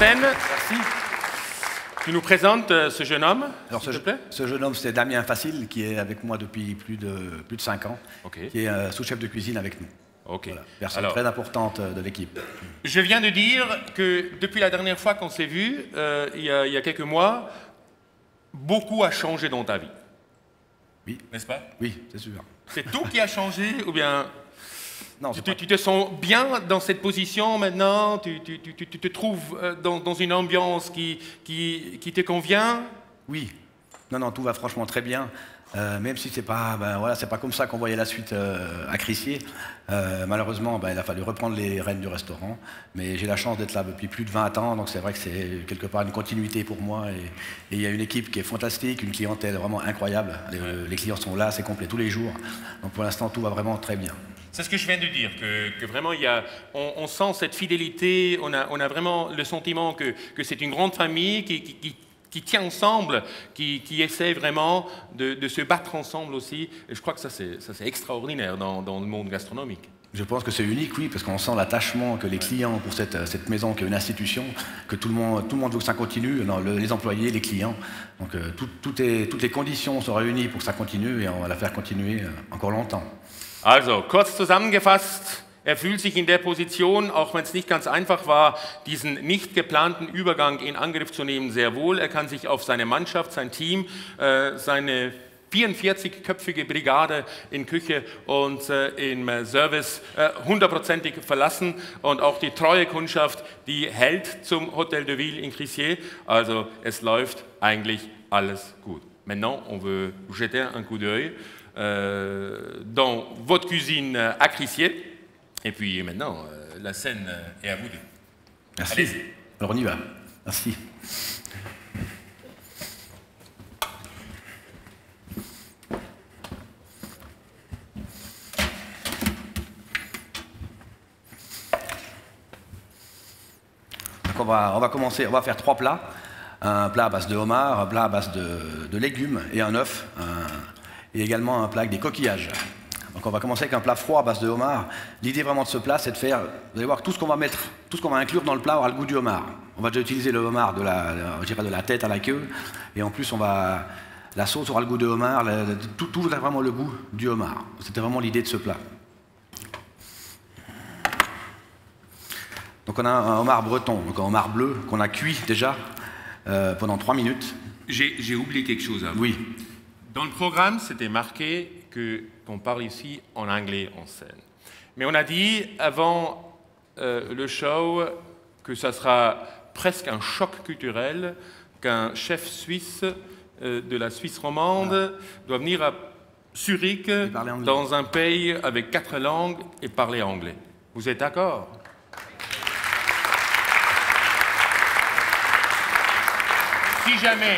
scène. Merci. Tu nous présentes ce jeune homme, s'il te plaît? Ce jeune homme, c'est Damien Facile, qui est avec moi depuis plus de 5 ans, qui est sous-chef de cuisine avec nous. Voilà, personne très importante de l'équipe. Je viens de dire que depuis la dernière fois qu'on s'est vu, il y a quelques mois, beaucoup a changé dans ta vie. Oui. N'est-ce pas? Oui, c'est sûr. C'est tout qui a changé ou bien non, tu te sens bien dans cette position maintenant? Tu te trouves dans une ambiance qui te convient? Oui. Non, tout va franchement très bien. Même si c'est pas, voilà, c'est pas comme ça qu'on voyait la suite à Crissier. Malheureusement, il a fallu reprendre les rênes du restaurant. Mais j'ai la chance d'être là depuis plus de 20 ans, donc c'est vrai que c'est quelque part une continuité pour moi. Et il y a une équipe qui est fantastique, une clientèle vraiment incroyable. Les clients sont là, c'est complet tous les jours. Donc pour l'instant, tout va vraiment très bien. C'est ce que je viens de dire, que vraiment on sent cette fidélité, on a vraiment le sentiment que c'est une grande famille qui tient ensemble, qui essaie vraiment de se battre ensemble aussi. Et je crois que ça c'est extraordinaire dans le monde gastronomique. Je pense que c'est unique, oui, parce qu'on sent l'attachement que les clients pour cette maison, qui est une institution, que tout le monde veut que ça continue, les employés, les clients. Donc toutes les conditions sont réunies pour que ça continue et on va la faire continuer encore longtemps. Also, kurz zusammengefasst, er fühlt sich in der Position, auch wenn es nicht ganz einfach war, diesen nicht geplanten Übergang in Angriff zu nehmen, sehr wohl. Er kann sich auf seine Mannschaft, sein Team, seine 44-köpfige Brigade in Küche und im Service hundertprozentig verlassen. Und auch die treue Kundschaft, die hält zum Hôtel de Ville in Crissier. Also es läuft eigentlich alles gut. Maintenant, on veut jeter un coup d'œil dans votre cuisine à Crissier. Et puis maintenant, la scène est à vous deux. Merci. Alors on y va. Merci. Donc on va commencer, on va faire 3 plats. Un plat à base de homard, un plat à base de légumes et un œuf. Et également un plat avec des coquillages. Donc on va commencer avec un plat froid à base de homard. L'idée vraiment de ce plat, c'est de faire, vous allez voir que tout ce qu'on va inclure dans le plat aura le goût du homard. On va déjà utiliser le homard de la tête à la queue, et en plus la sauce aura le goût de homard, tout a vraiment le goût du homard. C'était vraiment l'idée de ce plat. Donc on a un homard breton, donc un homard bleu qu'on a cuit déjà pendant 3 minutes. J'ai oublié quelque chose avant. Oui. Dans le programme, c'était marqué qu'on parle ici en anglais en scène. Mais on a dit avant le show que ça sera presque un choc culturel qu'un chef suisse de la Suisse romande doit venir à Zurich, dans un pays avec 4 langues, et parler anglais. Vous êtes d'accord? Si jamais,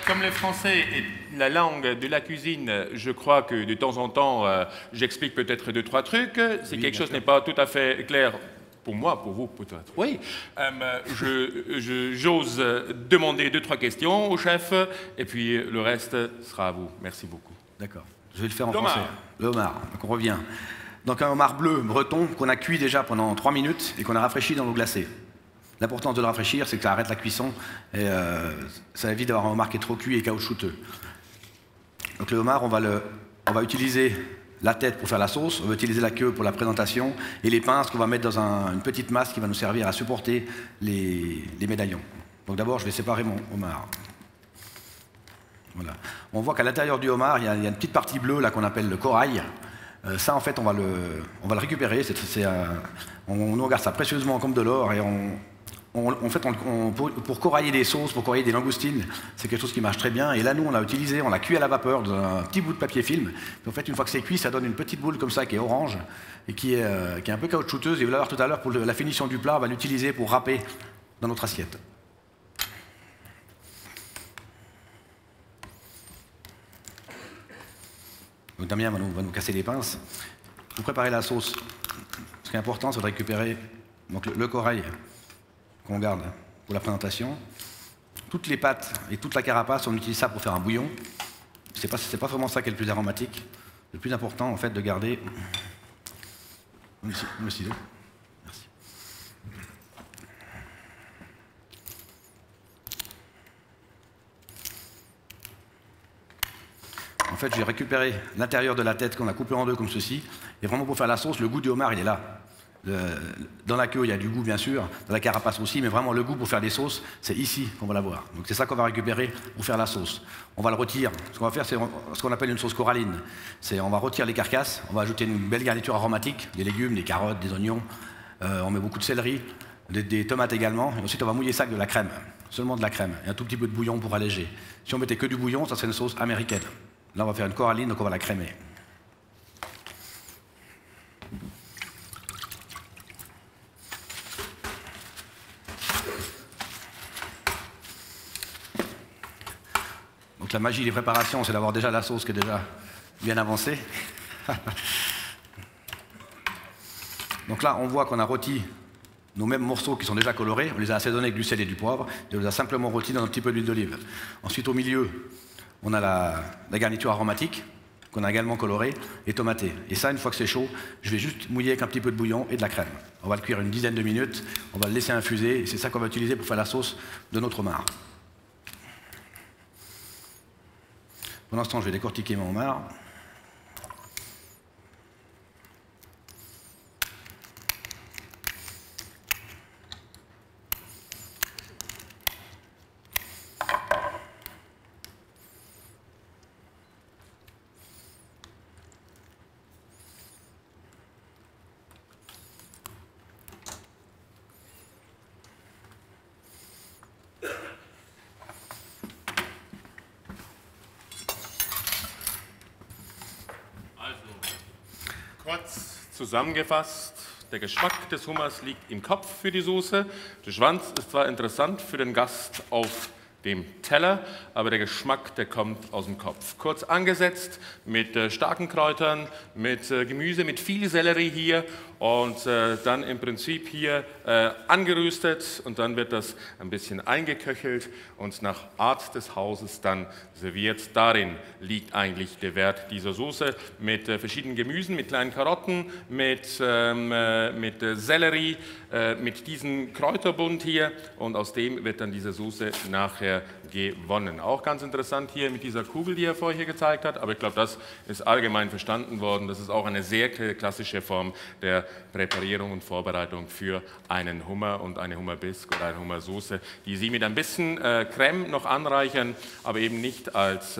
comme le français est la langue de la cuisine, je crois que de temps en temps, j'explique peut-être 2-3 trucs. Si quelque chose n'est pas tout à fait clair pour moi, pour vous peut-être, oui. J'ose demander 2-3 questions au chef, et puis le reste sera à vous. Merci beaucoup. D'accord. Je vais le faire en français. Le homard. Donc on revient. Donc un homard bleu breton qu'on a cuit déjà pendant 3 minutes et qu'on a rafraîchi dans l'eau glacée. L'importance de le rafraîchir, c'est que ça arrête la cuisson et ça évite d'avoir un homard qui est trop cuit et caoutchouteux. Donc le homard, on va utiliser la tête pour faire la sauce, on va utiliser la queue pour la présentation et les pinces qu'on va mettre dans une petite masse qui va nous servir à supporter les médaillons. Donc d'abord, je vais séparer mon homard. Voilà. On voit qu'à l'intérieur du homard, il y a une petite partie bleue là qu'on appelle le corail. Ça, en fait, on va le récupérer. On garde ça précieusement comme de l'or et pour corailler des sauces, pour corailler des langoustines, c'est quelque chose qui marche très bien. Et là, nous, on l'a utilisé, on l'a cuit à la vapeur dans un petit bout de papier film. Et en fait, une fois que c'est cuit, ça donne une petite boule comme ça qui est orange et qui est un peu caoutchouteuse. Et vous allez voir tout à l'heure, pour la finition du plat, on va l'utiliser pour râper dans notre assiette. Donc Damien va nous casser les pinces. Pour préparer la sauce, ce qui est important, c'est de récupérer donc, le corail qu'on garde pour la présentation. Toutes les pâtes et toute la carapace, on utilise ça pour faire un bouillon. C'est pas vraiment ça qui est le plus aromatique. Le plus important, en fait, de garder le ciseau. Merci. fait, j'ai récupéré l'intérieur de la tête qu'on a coupé en deux comme ceci. Et vraiment, pour faire la sauce, le goût du homard, il est là. Dans la queue, il y a du goût, bien sûr. Dans la carapace aussi. Mais vraiment, le goût pour faire des sauces, c'est ici qu'on va l'avoir. Donc, c'est ça qu'on va récupérer pour faire la sauce. On va le retirer. Ce qu'on va faire, c'est ce qu'on appelle une sauce coralline. On va retirer les carcasses. On va ajouter une belle garniture aromatique, des légumes, des carottes, des oignons. On met beaucoup de céleri, des tomates également. Et ensuite, on va mouiller ça avec de la crème. Seulement de la crème. Et un tout petit peu de bouillon pour alléger. Si on mettait que du bouillon, ça serait une sauce américaine. Là, on va faire une coralline, donc on va la crémer. Donc la magie des préparations, c'est d'avoir déjà la sauce qui est déjà bien avancée. Donc là, on voit qu'on a rôti nos mêmes morceaux qui sont déjà colorés. On les a assaisonnés avec du sel et du poivre. Et on les a simplement rôtis dans un petit peu d'huile d'olive. Ensuite, au milieu, on a la garniture aromatique qu'on a également colorée et tomatée. Et ça, une fois que c'est chaud, je vais juste mouiller avec un petit peu de bouillon et de la crème. On va le cuire une dizaine de minutes. On va le laisser infuser. Et c'est ça qu'on va utiliser pour faire la sauce de notre homard. Pendant ce temps, je vais décortiquer mon homard. Kurz zusammengefasst, der Geschmack des Hummers liegt im Kopf für die Soße. Der Schwanz ist zwar interessant für den Gast auf dem Teller, aber der Geschmack, der kommt aus dem Kopf. Kurz angesetzt mit starken Kräutern, mit Gemüse, mit viel Sellerie hier und dann im Prinzip hier angeröstet und dann wird das ein bisschen eingeköchelt und nach Art des Hauses dann serviert. Darin liegt eigentlich der Wert dieser Soße mit verschiedenen Gemüsen, mit kleinen Karotten, mit Sellerie, mit diesem Kräuterbund hier und aus dem wird dann diese Soße nachher gewonnen. Auch ganz interessant hier mit dieser Kugel, die er vorher hier gezeigt hat, aber ich glaube, das ist allgemein verstanden worden. Das ist auch eine sehr klassische Form der Präparierung und Vorbereitung für einen Hummer und eine Hummerbisque oder eine Hummersoße, die Sie mit ein bisschen Creme noch anreichern, aber eben nicht als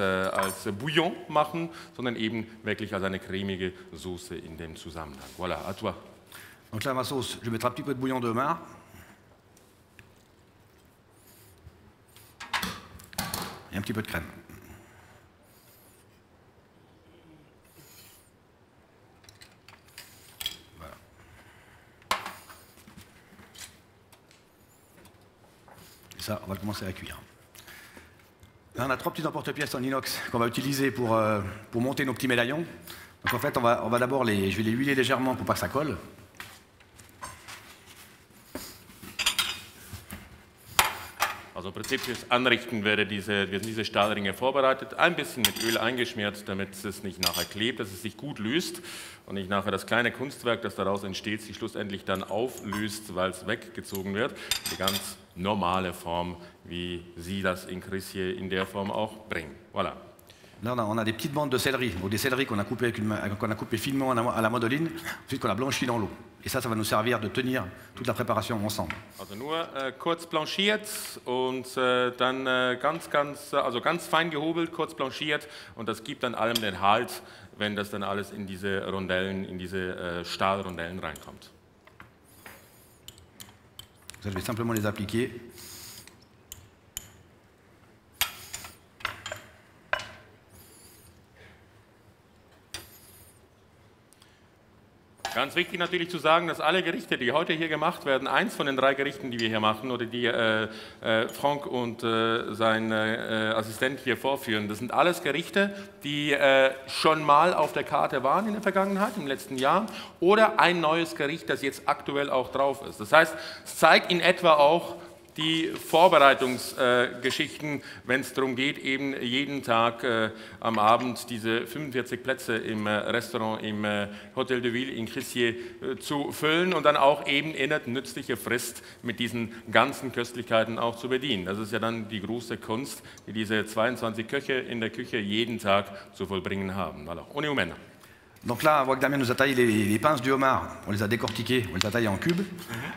Bouillon machen, sondern eben wirklich als eine cremige Soße in dem Zusammenhang. Voilà, à toi. Donc là, ma sauce, je vais mettre un petit peu de bouillon de homard. Et un petit peu de crème. Voilà. Et ça, on va commencer à cuire. Là, on a 3 petits emporte-pièces en inox qu'on va utiliser pour monter nos petits médaillons. Donc en fait, on va d'abord je vais les huiler légèrement pour pas que ça colle. Also im Prinzip fürs Anrichten werden diese Stahlringe vorbereitet, ein bisschen mit Öl eingeschmiert, damit es nicht nachher klebt, dass es sich gut löst und nicht nachher das kleine Kunstwerk, das daraus entsteht, sich schlussendlich dann auflöst, weil es weggezogen wird. Die ganz normale Form, wie Sie das in Chris hier in der Form auch bringen. Voilà. Là, on a des petites bandes de céleri, donc des céleris qu'on a coupés finement à la mandoline, ensuite qu'on a blanchi dans l'eau. Et ça va nous servir de tenir toute la préparation ensemble. Also nur kurz blanchiert und dann ganz fein gehobelt, kurz blanchiert und das gibt dann allem den Halt, wenn das dann alles in diese Rondellen, in diese Stahlrondellen reinkommt. Ça, je vais simplement les appliquer. Ganz wichtig natürlich zu sagen, dass alle Gerichte, die heute hier gemacht werden, eins von den 3 Gerichten, die wir hier machen oder die Frank und sein Assistent hier vorführen, das sind alles Gerichte, die schon mal auf der Karte waren in der Vergangenheit, im letzten Jahr, oder ein neues Gericht, das jetzt aktuell auch drauf ist. Das heißt, es zeigt in etwa auch die Vorbereitungsgeschichten, wenn es darum geht, eben jeden Tag am Abend diese 45 Plätze im Restaurant im Hotel de Ville in Crissier zu füllen und dann auch eben in der nützliche Frist mit diesen ganzen Köstlichkeiten auch zu bedienen. Das ist ja dann die große Kunst, die diese 22 Köche in der Küche jeden Tag zu vollbringen haben. Alors, on est où maintenant? Donc là, on voit que Damien nous a taillé les pinces du homard, on les a décortiquées, on les a taillées en cubes.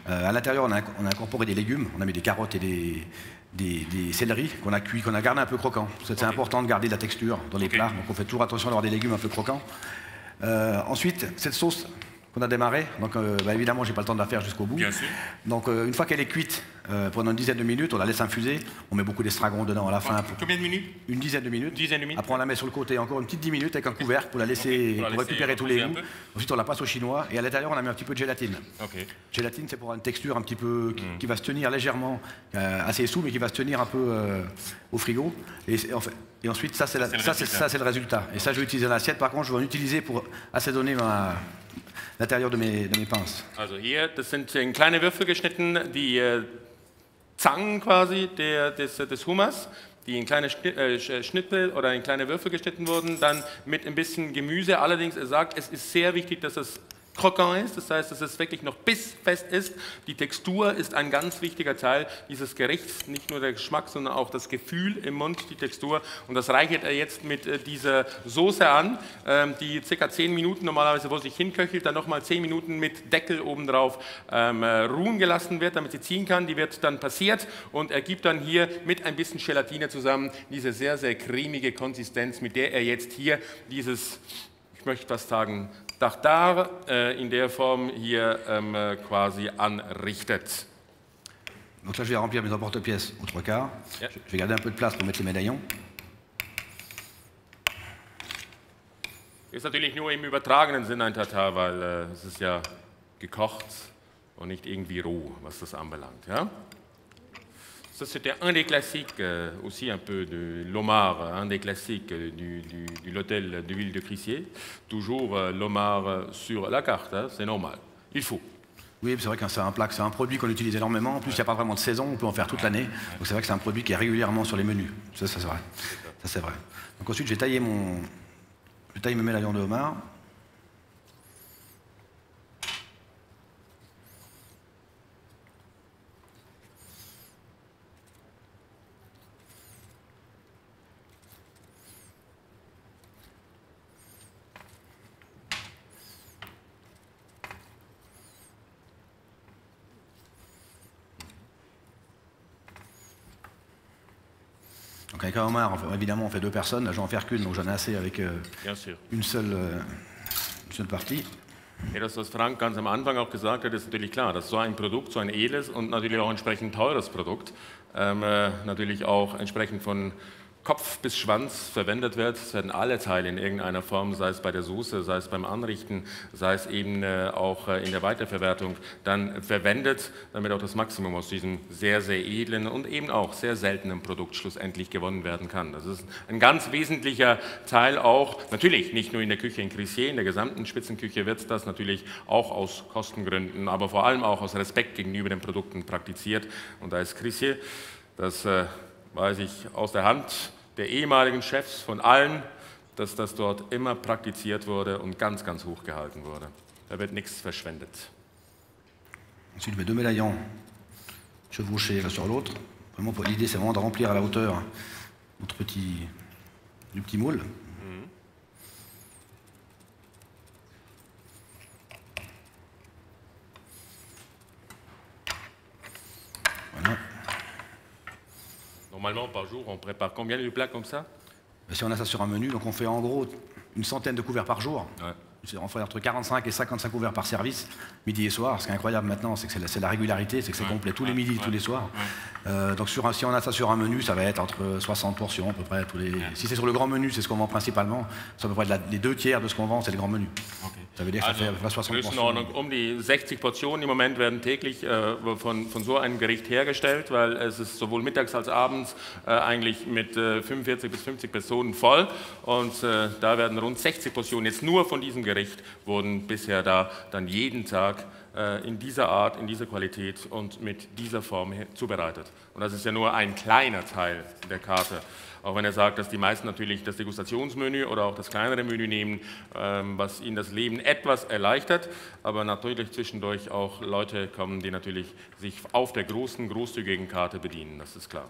À l'intérieur, on a incorporé des légumes, on a mis des carottes et des céleris qu'on a cuits, qu'on a gardé un peu croquants. C'est important de garder de la texture dans les plats, donc on fait toujours attention d'avoir des légumes un peu croquants. Ensuite, cette sauce qu'on a démarré, donc évidemment, j'ai pas le temps de la faire jusqu'au bout. Bien sûr. Donc une fois qu'elle est cuite, pendant une dizaine de minutes, on la laisse infuser, on met beaucoup d'estragon dedans à la fin. Combien de minutes? Une dizaine de minutes. Minutes. Après, on la met sur le côté encore une petite 10 minutes avec un couvercle pour la laisser, pour récupérer tous les goûts. Ensuite, on la passe au chinois et à l'intérieur, on a mis un petit peu de gélatine. Gélatine, c'est pour avoir une texture un petit peu qui va se tenir légèrement, assez souple, mais qui va se tenir un peu au frigo. Et ensuite, ça, c'est le résultat. Et ça, je vais utiliser dans l'assiette. Par contre, je vais en utiliser pour assaisonner l'intérieur de mes pinces. Also hier, das sind in kleine Würfel geschnitten, die Zangen quasi des Hummers, die in kleine Schnitte oder in kleine Würfel geschnitten wurden, dann mit ein bisschen Gemüse. Allerdings, er sagt, es ist sehr wichtig, dass es croquant ist, das heißt, dass es wirklich noch bissfest ist. Die Textur ist ein ganz wichtiger Teil dieses Gerichts, nicht nur der Geschmack, sondern auch das Gefühl im Mund, die Textur. Und das reichert er jetzt mit dieser Soße an, die ca. 10 Minuten normalerweise vor sich hinköchelt, dann nochmal 10 Minuten mit Deckel obendrauf ruhen gelassen wird, damit sie ziehen kann. Die wird dann passiert und er gibt dann hier mit ein bisschen Gelatine zusammen diese sehr, sehr cremige Konsistenz, mit der er jetzt hier dieses, ich möchte fast sagen, Tartare in der Form hier quasi anrichtet. Donc là, je vais remplir mes emporte-pièces aux 3/4. Yeah. Je vais garder un peu de place pour mettre les médaillons. Ist natürlich nur im übertragenen Sinn ein Tartare, weil es ist ja gekocht und nicht irgendwie roh, was das anbelangt. Ja? Ça, c'était un des classiques, aussi un peu de l'homard, un des classiques de l'hôtel de Ville de Crissier. Toujours l'homard sur la carte, hein, c'est normal, il faut. Oui, c'est vrai que c'est un plat, c'est un produit qu'on utilise énormément. En plus, il n'y a pas vraiment de saison, on peut en faire toute l'année. Donc c'est vrai que c'est un produit qui est régulièrement sur les menus. Ça c'est vrai. Ça c'est vrai. Donc ensuite, je taille mes médaillons de homard. Donc avec un homard, évidemment, on fait 2 personnes. Là, je vais en faire qu'une, donc j'en ai assez avec une seule partie. Ja, das, was Frank ganz am Anfang auch gesagt hat, ist natürlich klar, dass so ein Produkt, so ein edles und natürlich auch entsprechend teures Produkt, natürlich auch entsprechend von Kopf bis Schwanz verwendet wird. Es werden alle Teile in irgendeiner Form, sei es bei der Soße, sei es beim Anrichten, sei es eben auch in der Weiterverwertung, dann verwendet, damit auch das Maximum aus diesem sehr, sehr edlen und eben auch sehr seltenen Produkt schlussendlich gewonnen werden kann. Das ist ein ganz wesentlicher Teil auch, natürlich nicht nur in der Küche in Crissier, in der gesamten Spitzenküche wird das natürlich auch aus Kostengründen, aber vor allem auch aus Respekt gegenüber den Produkten praktiziert. Und da ist Crissier, das weiß ich aus der Hand der ehemaligen Chefs von allen, dass das dort immer praktiziert wurde und ganz, ganz hoch gehalten wurde. Da wird nichts verschwendet. Ensuite, mes 2 médaillons chevauchés l'un sur l'autre. L'idée, c'est vraiment de remplir à la hauteur notre petit moule. Voilà. Normalement, par jour, on prépare combien de plats comme ça? Si on a ça sur un menu, donc on fait en gros une centaine de couverts par jour. Ouais. On fait entre 45 et 55 couverts par service, midi et soir. Ce qui est incroyable maintenant, c'est que c'est la régularité, c'est que c'est complet tous les midis, tous les soirs. Donc si on a ça sur un menu, ça va être entre 60 portions à peu près. Si c'est sur le grand menu, c'est ce qu'on vend principalement. C'est à peu près les 2/3 de ce qu'on vend, c'est le grand menu. Okay. Ça veut dire que ça fait à peu près 60 Portionen. Um die 60 Portionen im Moment werden täglich von so einem Gericht hergestellt, weil es ist sowohl mittags als abends eigentlich mit 45 bis 50 Personen voll. Und da werden rund 60 Portionen jetzt nur von diesem Gericht Gericht wurden bisher da dann jeden Tag in dieser Art, in dieser Qualität und mit dieser Form zubereitet. Und das ist ja nur ein kleiner Teil der Karte. Auch wenn er sagt, dass die meisten natürlich das Degustationsmenü oder auch das kleinere Menü nehmen, was ihnen das Leben etwas erleichtert, aber natürlich zwischendurch auch Leute kommen, die natürlich sich auf der großen, großzügigen Karte bedienen, das ist klar.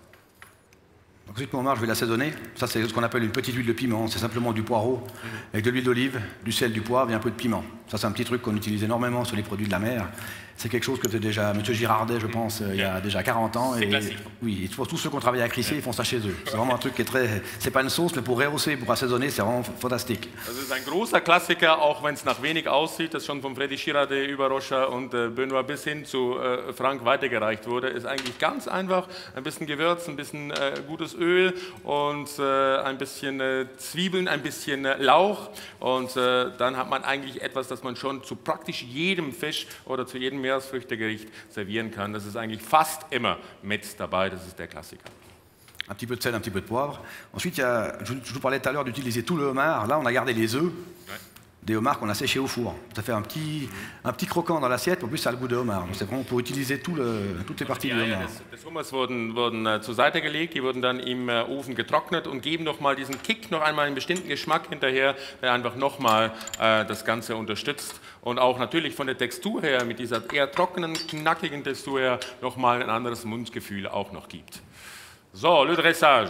Ensuite, mon homard, je vais l'assaisonner. Ça, c'est ce qu'on appelle une petite huile de piment. C'est simplement du poireau avec de l'huile d'olive, du sel, du poivre et un peu de piment. Ça, c'est un petit truc qu'on utilise énormément sur les produits de la mer. C'est quelque chose que déjà M. Girardet, je pense, il y a déjà 40 ans. C'est classique. Oui, et tous ceux qui ont travaillé à Crissier, ils font ça chez eux. C'est vraiment un truc qui est très... C'est pas une sauce, mais pour rehausser, pour assaisonner, c'est vraiment fantastique. Das ist ein großer Klassiker, auch wenn es nach wenig aussieht, das schon von Freddy Girardet über Rocha und Benoit bis hin zu Frank weitergereicht wurde. Ist eigentlich ganz einfach, ein bisschen Gewürz, ein bisschen gutes Öl und ein bisschen Zwiebeln, ein bisschen Lauch und dann hat man eigentlich etwas, das man schon zu praktisch jedem Fisch oder zu jedem Meeresfrüchtegericht servieren kann. Das ist eigentlich fast immer mit dabei, das ist der Klassiker. Un petit peu de sel, un petit peu de poivre. Ensuite, je vous parlais tout à l'heure d'utiliser tout le homard. Là, on a gardé les œufs des homards qu'on a séchés au four. Ça fait un petit croquant dans l'assiette, en plus ça a le goût de homard. Donc c'est vraiment pour utiliser toutes les parties du homard. Des Hummers wurden zur Seite gelegt, die wurden dann im Ofen getrocknet und geben nochmal diesen Kick, noch einmal einen bestimmten Geschmack hinterher, der einfach nochmal das Ganze unterstützt und auch natürlich von der Textur her, mit dieser eher trockenen, knackigen Textur her, nochmal ein anderes Mundgefühl auch noch gibt. So, le dressage.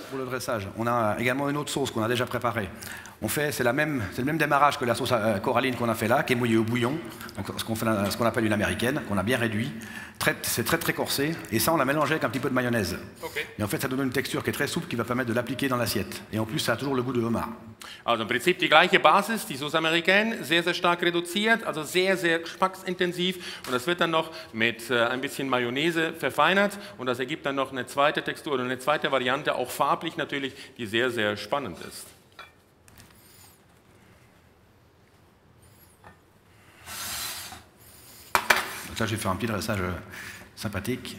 Pour le dressage, on a également une autre sauce qu'on a déjà préparée. C'est le même démarrage que la sauce coralline qu'on a fait là, qui est mouillée au bouillon, donc ce qu'on appelle une américaine, qu'on a bien réduit. C'est très corsé, et ça on l'a mélangé avec un petit peu de mayonnaise. Okay. Et en fait ça donne une texture qui est très souple, qui va permettre de l'appliquer dans l'assiette. Et en plus ça a toujours le goût de homard. Also im Prinzip die gleiche Basis, die Sauce américaine, sehr stark reduziert, also sehr geschmacksintensiv und das wird dann noch mit ein bisschen Mayonnaise verfeinert und das ergibt dann noch eine zweite Textur oder eine zweite Variante, auch farblich natürlich, die sehr spannend ist. Donc là, je vais faire un petit dressage sympathique.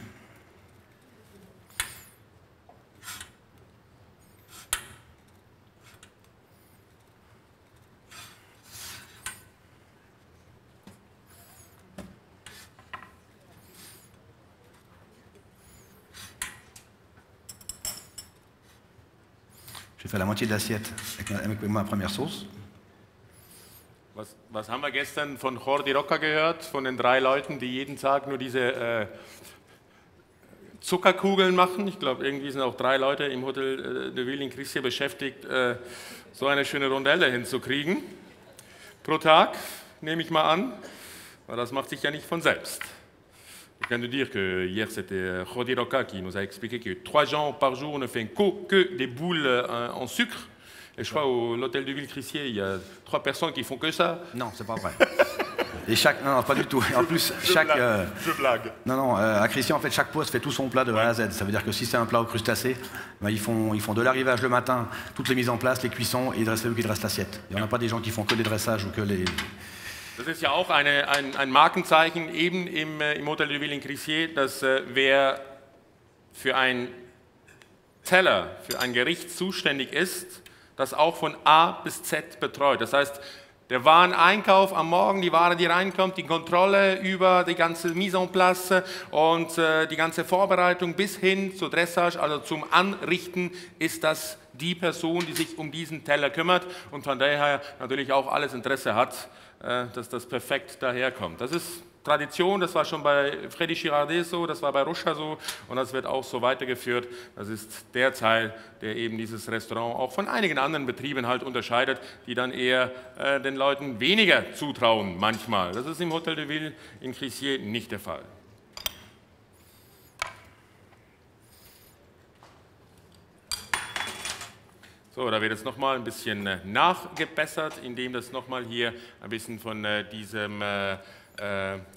J'ai fait la moitié de l'assiette avec ma première sauce. Was haben wir gestern von Jordi Roca gehört, von den 3 Leuten, die jeden Tag nur diese Zuckerkugeln machen? Ich glaube, irgendwie sind auch 3 Leute im Hotel de Ville in Crissier beschäftigt, so eine schöne Rondelle hinzukriegen. Pro Tag, nehme ich mal an, weil das macht sich ja nicht von selbst. Je viens de dire que hier c'était Jordi Roca qui nous a expliqué que 3 gens par jour ne font que des boules en sucre. Et je crois à l'hôtel de Ville Crissier, il y a 3 personnes qui font que ça. Non, c'est pas vrai. Et non, pas du tout. En plus, je blague. Non, à Crissier, en fait, chaque poste fait tout son plat de A à Z. Ça veut dire que si c'est un plat au crustacé, ben, ils font de l'arrivage le matin, toutes les mises en place, les cuissons, et c'est eux qui dressent l'assiette. Il n'y en a pas des gens qui font que les dressages ou que les... Das ist ja auch ein Markenzeichen eben im Hotel de Ville in Crissier, dass wer für einen Teller, für ein Gericht zuständig ist, das auch von A bis Z betreut. Das heißt, der Wareneinkauf am Morgen, die Ware, die reinkommt, die Kontrolle über die ganze Mise en place und die ganze Vorbereitung bis hin zur Dressage, also zum Anrichten, ist das die Person, die sich um diesen Teller kümmert und von daher natürlich auch alles Interesse hat, dass das perfekt daherkommt. Das ist Tradition, das war schon bei Freddy Girardet so, das war bei Rocha so und das wird auch so weitergeführt. Das ist der Teil, der eben dieses Restaurant auch von einigen anderen Betrieben halt unterscheidet, die dann eher den Leuten weniger zutrauen manchmal. Das ist im Hotel de Ville in Crissier nicht der Fall. So, da wird jetzt nochmal ein bisschen nachgebessert, indem das nochmal hier ein bisschen von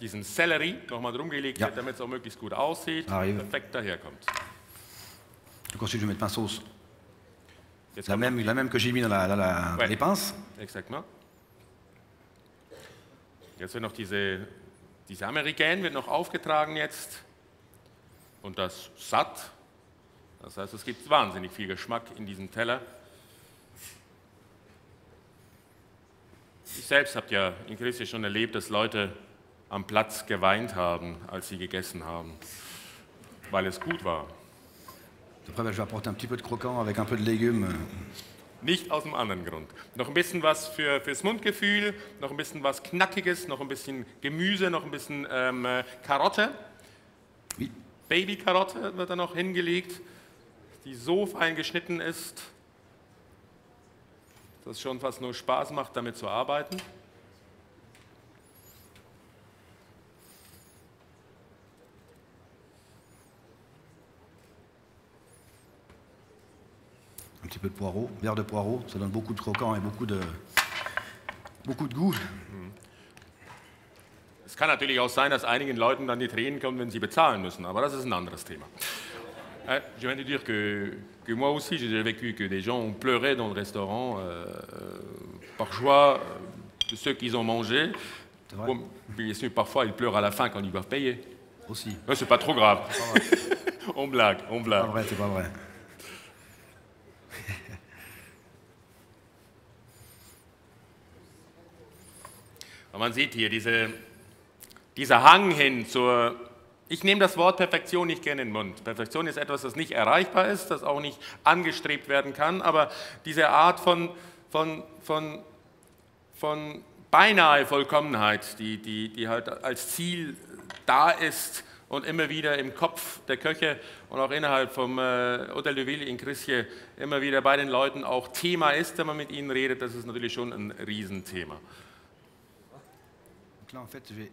diesen Sellerie nochmal drum gelegt wird, damit es auch möglichst gut aussieht, perfekt daherkommt. Donc ensuite je vais mettre ma sauce, la même que j'ai mis dans les pinces. Exactement. Jetzt wird noch diese Americaine wird noch aufgetragen jetzt und das Satt Das heißt, es gibt wahnsinnig viel Geschmack in diesem Teller. Ich selbst habe ja in Christi schon erlebt, dass Leute am Platz geweint haben, als sie gegessen haben, weil es gut war. Après, je vais apporter un petit peu de croquant avec un peu de légumes. Nicht aus dem anderen Grund. Noch ein bisschen was fürs Mundgefühl, noch ein bisschen was Knackiges, noch ein bisschen Gemüse, noch ein bisschen Karotte. Oui. Babykarotte wird da noch hingelegt, die so fein geschnitten ist, dass es schon fast nur Spaß macht, damit zu arbeiten. Un petit peu de poireau, verre de poireau, ça donne beaucoup de croquant et beaucoup de goût. Es kann natürlich auch sein, dass einigen Leuten dann die Tränen kommen, wenn sie bezahlen müssen, aber das ist ein anderes Thema. Je viens de dire que moi aussi, j'ai déjà vécu que des gens ont pleuré dans le restaurant par joie de ce qu'ils ont mangé. Bon, bien sûr, parfois, ils pleurent à la fin quand ils doivent payer. Aussi. C'est pas trop grave. On blague, on blague. C'est pas vrai, c'est pas vrai. Und man sieht hier dieser Hang hin zur, ich nehme das Wort Perfektion nicht gerne in den Mund. Perfektion ist etwas, das nicht erreichbar ist, das auch nicht angestrebt werden kann, aber diese Art von beinahe Vollkommenheit, die halt als Ziel da ist und immer wieder im Kopf der Köche und auch innerhalb vom Hôtel de Ville in Chrisje immer wieder bei den Leuten auch Thema ist, wenn man mit ihnen redet, das ist natürlich schon ein Riesenthema. Là, en fait, je vais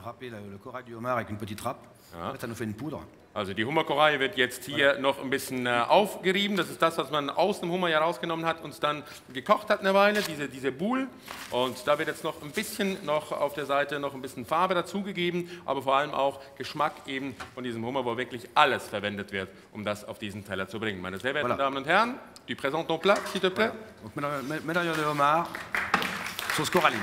râper le corail du homard avec une petite râpe. Ja. En fait, ça nous fait une poudre. Also die Hummerkoraille wird jetzt hier noch ein bisschen aufgerieben. Das ist das, was man aus dem Hummer herausgenommen hat und dann gekocht hat eine Weile, diese Boule. Und da wird jetzt noch ein bisschen auf der Seite noch ein bisschen Farbe dazugegeben, aber vor allem auch Geschmack eben von diesem Hummer, wo wirklich alles verwendet wird, um das auf diesen Teller zu bringen. Meine sehr verehrten Damen und Herren, tu présentes ton plat, s'il te plaît. Voilà. Donc, médaillon de homard, sauce coralline.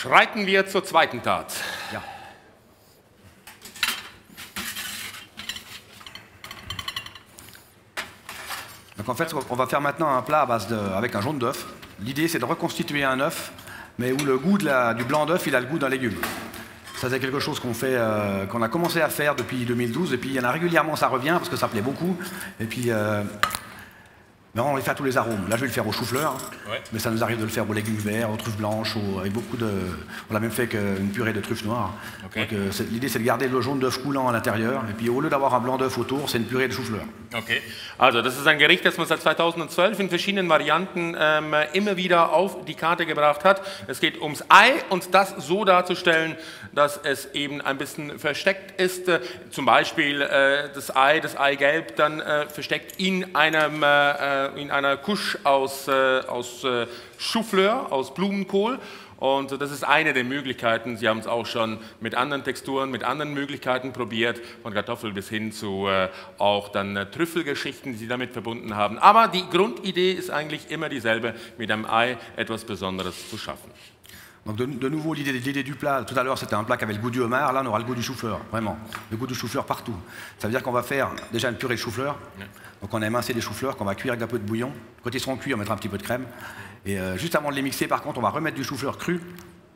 Schreiten wir zur zweiten Tat. Ja. Donc en fait, on va faire maintenant un plat à base avec un jaune d'œuf. L'idée, c'est de reconstituer un œuf, mais où le goût du blanc d'œuf, il a le goût d'un légume. Ça, c'est quelque chose qu'on a commencé à faire depuis 2012, et puis il y en a régulièrement, ça revient, parce que ça plaît beaucoup. Et puis, ben on les fait à tous les arômes. Là, je vais le faire au chou-fleur, ouais. Mais ça nous arrive de le faire aux légumes verts, aux truffes blanches, avec beaucoup de... On l'a même fait qu'une purée de truffes noires. Okay. L'idée, c'est de garder le jaune d'œuf coulant à l'intérieur, et puis au lieu d'avoir un blanc d'œuf autour, c'est une purée de chou-fleur. Okay. Also das ist ein Gericht, das man seit 2012 in verschiedenen Varianten immer wieder auf die Karte gebracht hat. Es geht ums Ei und das so darzustellen, dass es eben ein bisschen versteckt ist. Zum Beispiel das Eigelb dann versteckt in einer Couche aus Chou-Fleur, aus Blumenkohl. Und das ist eine der Möglichkeiten. Sie haben es auch schon mit anderen Texturen, mit anderen Möglichkeiten probiert, von Kartoffel bis hin zu auch dann Trüffelgeschichten, die Sie damit verbunden haben. Aber die Grundidee ist eigentlich immer dieselbe, mit einem Ei etwas Besonderes zu schaffen. Donc de nouveau, l'idée du plat, tout à l'heure c'était un plat qui avait le goût du homard, là on aura le goût du chou-fleur, vraiment. Le goût du chou-fleur partout. Ça veut dire qu'on va faire déjà une purée de chou-fleur. Donc on a émincé des choux-fleurs qu'on va cuire avec un peu de bouillon. Quand ils seront cuits, on mettra un petit peu de crème. Et juste avant de les mixer, par contre, on va remettre du chou-fleur cru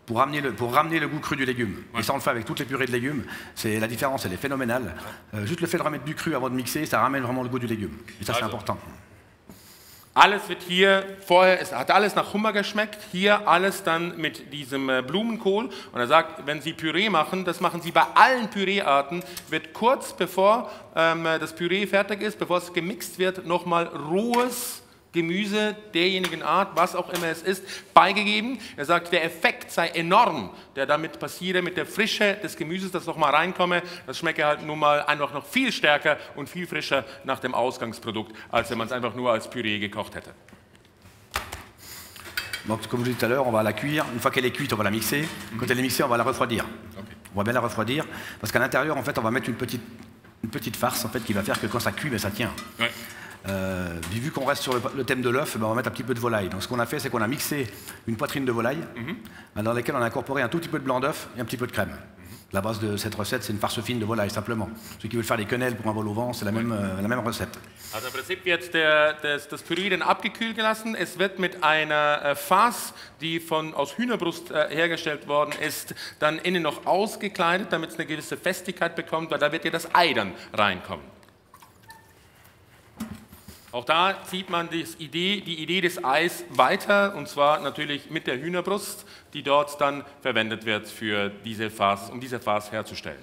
pour ramener le goût cru du légume. Ouais. Et ça on le fait avec toutes les purées de légumes. La différence, elle est phénoménale. Juste le fait de remettre du cru avant de mixer, ça ramène vraiment le goût du légume. Et ça c'est important. Alles wird hier vorher, es hat alles nach Hummer geschmeckt, hier alles dann mit diesem Blumenkohl. Und er sagt, wenn Sie Püree machen, das machen Sie bei allen Püreearten, wird kurz bevor das Püree fertig ist, bevor es gemixt wird, nochmal rohes Gemüse derjenigen Art, was auch immer es ist, beigegeben. Er sagt, der Effekt sei enorm, der damit passiere, mit der Frische des Gemüses, das noch mal reinkomme. Das schmecke halt nun mal einfach noch viel stärker und viel frischer nach dem Ausgangsprodukt, als wenn man es einfach nur als Püree gekocht hätte. Donc, comme je disais tout à l'heure, on va la cuire. Une fois qu'elle est cuite, on va la mixer. Quand elle est mixée, on va la refroidir. Okay. On va bien la refroidir, parce qu'à l'intérieur, en fait, on va mettre une petite farce en fait, qui va faire que quand ça cuit, ben, ça tient. Ouais. Vu qu'on reste sur le thème de l'œuf, on va mettre un petit peu de volaille. Donc ce qu'on a fait, c'est qu'on a mixé une poitrine de volaille dans laquelle on a incorporé un tout petit peu de blanc d'œuf et un petit peu de crème. La base de cette recette, c'est une farce fine de volaille, simplement. Ceux qui veulent faire des quenelles pour un vol au vent, c'est la même recette. Also im Prinzip wird das Püree dann abgekühlt gelassen. Es wird mit einer Farce, die aus Hühnerbrust hergestellt worden ist, dann innen noch ausgekleidet, damit es eine gewisse Festigkeit bekommt, weil da wird ja das Ei dann reinkommen. Auch da zieht man die Idee des Eis weiter, und zwar natürlich mit der Hühnerbrust, die dort dann verwendet wird für diese Farce, um diese Farce herzustellen.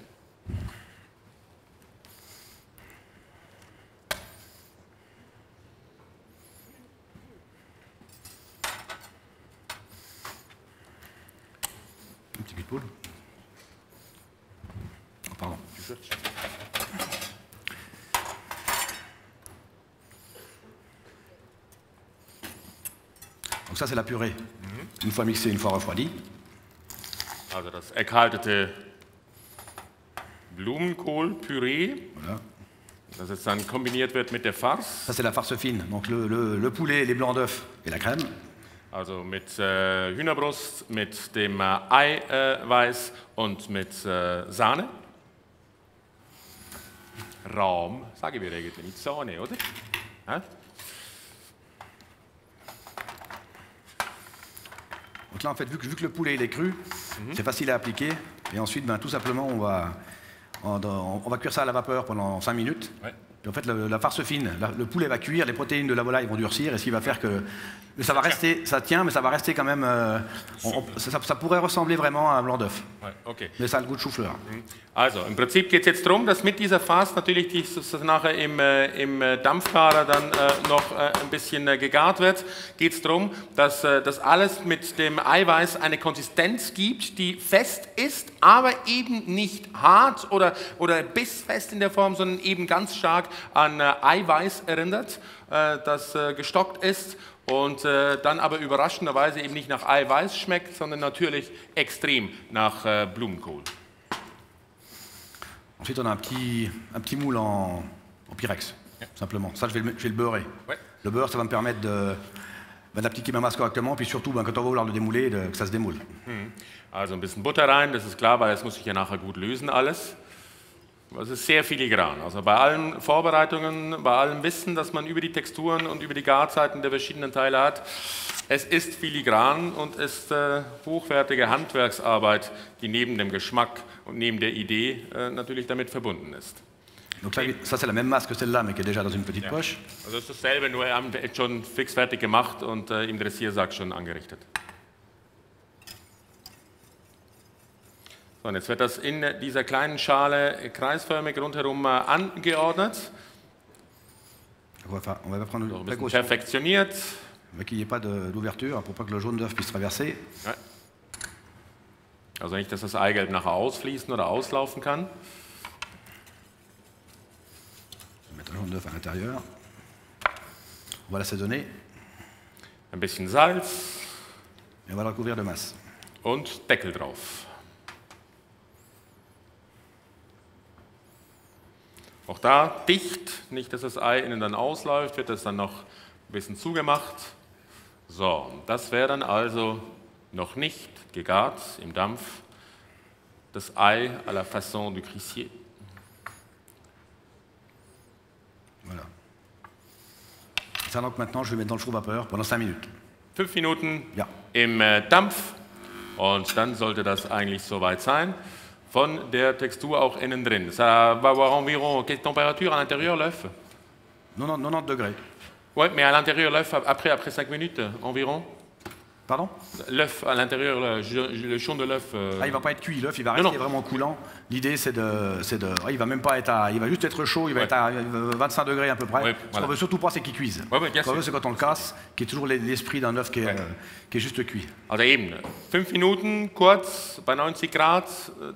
Un petit peu de poudre. Oh, pardon. Donc ça, c'est la purée. Une fois mixée, une fois refroidie. Also das erkaltete Blumenkohlpüree, voilà. Das jetzt dann kombiniert wird mit der Farce. Ça, c'est la farce fine. Donc le poulet, les blancs d'œufs et la crème. Also mit Hühnerbrust, mit dem Eiweiß und mit Sahne. Rahm, sagen wir eigentlich nicht Sahne, oder? Donc là, en fait, vu que le poulet il est cru, c'est facile à appliquer. Et ensuite, tout simplement, on va cuire ça à la vapeur pendant 5 minutes. Ouais. Et en fait, la farce fine, le poulet va cuire, les protéines de la volaille vont durcir, et ce qui va faire que... Mais ça va rester, ça tient, mais ça va rester quand même... ça pourrait ressembler vraiment à un blanc d'œuf. Ouais, okay. Mais ça a le goût de chou-fleur. Also, im Prinzip geht es jetzt darum, dass mit dieser Farce natürlich nachher im Dampfgarer dann noch ein bisschen gegart wird. Geht es darum, dass das alles mit dem Eiweiß eine Konsistenz gibt, die fest ist, aber eben nicht hart oder bissfest in der Form, sondern eben ganz stark an Eiweiß erinnert, das gestockt ist und dann aber überraschenderweise eben nicht nach Eiweiß schmeckt, sondern natürlich extrem nach Blumenkohl. Ensuite, on a un petit moule en Pyrex, simplement. Ça, je vais le beurrer. Ouais. Le beurre, ça va me permettre d'appliquer ma masse correctement, puis surtout, quand on va vouloir le démouler, que ça se démoule. Also ein bisschen Butter rein, das ist klar, weil das muss sich ja nachher gut lösen alles. Es ist sehr filigran. Also bei allen Vorbereitungen, bei allem Wissen, das man über die Texturen und über die Garzeiten der verschiedenen Teile hat, es ist filigran und ist hochwertige Handwerksarbeit, die neben dem Geschmack und neben der Idee natürlich damit verbunden ist. Donc ça c'est la même masse que celle-là, mais qui est déjà dans une petite poche. Also es ist dasselbe, nur wir haben schon fix fertig gemacht und im Dressiersack schon angerichtet. So, und jetzt wird das in dieser kleinen Schale kreisförmig rundherum angeordnet. On va prendre ein bisschen perfektioniert. Qu'il n'y ait pas d'ouverture, pour pas que le jaune d'œuf puisse traverser. Ja. Also nicht, dass das Eigelb nachher ausfließen oder auslaufen kann. On va mettre le jaune d'œuf à l'intérieur. On va l'assaisonner. Ein bisschen Salz. Et on va le recouvrir de masse. Und Deckel drauf. Auch da dicht, nicht dass das Ei innen dann ausläuft, wird das dann noch ein bisschen zugemacht. So, das wäre dann also noch nicht gegart im Dampf, das Ei à la façon du Crissier. Voilà. Ça donc maintenant, je vais mettre dans le chaud vapeur pendant 5 minutes. 5 Minuten im Dampf und dann sollte das eigentlich soweit sein. Von der Textur auch innen drin. Ça va avoir environ quelle température à l'intérieur l'œuf? 90 degrés. Oui, mais à l'intérieur l'œuf après 5 minutes environ. Pardon? L'œuf à l'intérieur, le jaune de l'œuf. Ah, il va pas être cuit, l'œuf, il va rester vraiment coulant. L'idée, c'est il va même pas être il va juste être chaud, il va être à 25 degrés à peu près. Ouais, Ce qu'on veut surtout pas, c'est qu'il cuise. Ce qu'on veut, c'est quand on le casse, qu'il y ait toujours l'esprit d'un œuf qui est juste cuit. Also eben, 5 Minuten kurz bei 90 Grad,